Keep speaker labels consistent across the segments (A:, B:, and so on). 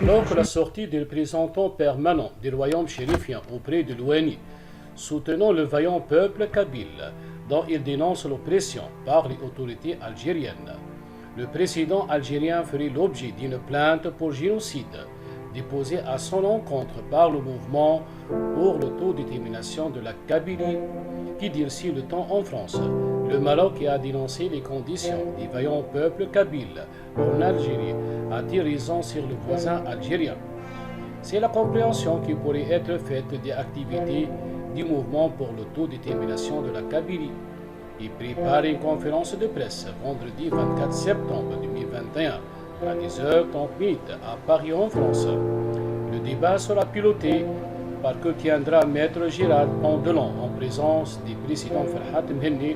A: Donc la sortie des représentants permanents du royaume chérifien auprès de l'ONU, soutenant le vaillant peuple kabyle, dont il dénonce l'oppression par les autorités algériennes. Le président algérien ferait l'objet d'une plainte pour génocide, déposée à son encontre par le mouvement pour l'autodétermination de la Kabylie, qui durcit le temps en France. Le Maroc a dénoncé les conditions des vaillants peuples kabyles en Algérie, a-t-il raison sur le voisin algérien. C'est la compréhension qui pourrait être faite des activités du mouvement pour l'autodétermination de la Kabylie. Il prépare une conférence de presse vendredi 24 septembre 2021 à 10h30 à Paris en France. Le débat sera piloté par que tiendra Maître Gérard Pandelon en présence du président Farhat Mhenni,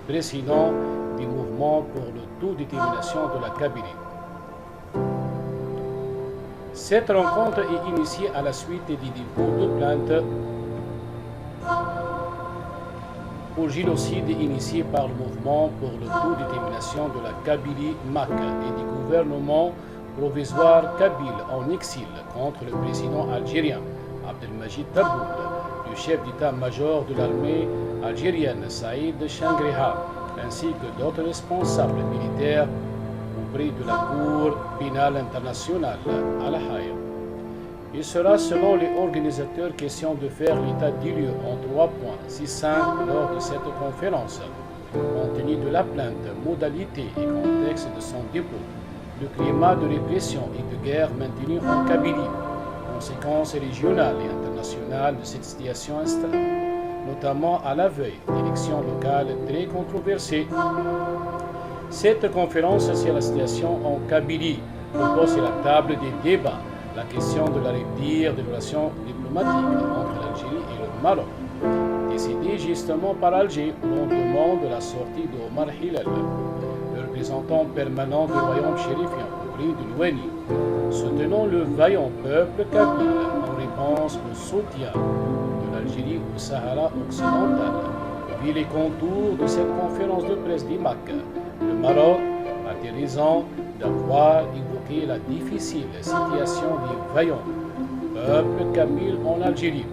A: président du mouvement pour l'autodétermination de la Kabylie. Cette rencontre est initiée à la suite des dépôts de plainte pour génocide initié par le mouvement pour l'autodétermination de la Kabylie MAK et du gouvernement provisoire kabyle en exil contre le président algérien Abdelmajid Tebboune, le chef d'état-major de l'armée algérienne Saïd Changreha, ainsi que d'autres responsables militaires auprès de la Cour pénale internationale à La Haye. Il sera, selon les organisateurs, question de faire l'état des lieux en 3 points succincts lors de cette conférence, compte tenu de la plainte, modalités et contexte de son dépôt, le climat de répression et de guerre maintenu en Kabylie, conséquences régionales et internationales de cette situation installée, notamment à la veille d'élections locales très controversées. Cette conférence sur la situation en Kabylie propose sur la table des débats la question de la rupture des relations diplomatiques entre l'Algérie et le Maroc, décidée justement par Alger où l'on demande la sortie d'Omar Hilal, le représentant permanent du royaume chérifien auprès de l'ONU, soutenant le vaillant peuple kabyle en réponse au soutien de l'Algérie au Sahara occidental. Vu les contours de cette conférence de presse d'IMAC, le Maroc a raison d'avoir évoqué la difficile situation des vaillants peuples kabyles en Algérie.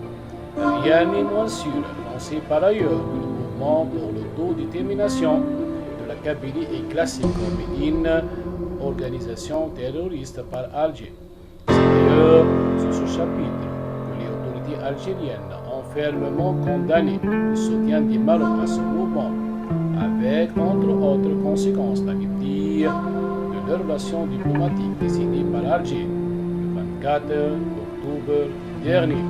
A: Rien n'est moins sûr, lancé par ailleurs que le mouvement pour l'autodétermination de la Kabylie est classé comme une organisation terroriste par Alger. C'est d'ailleurs sur ce chapitre que les autorités algériennes ont fermement condamné le soutien du Maroc à ce mouvement, avec entre autres conséquences la rupture de leurs relations diplomatiques décidées par Alger le 24 octobre dernier.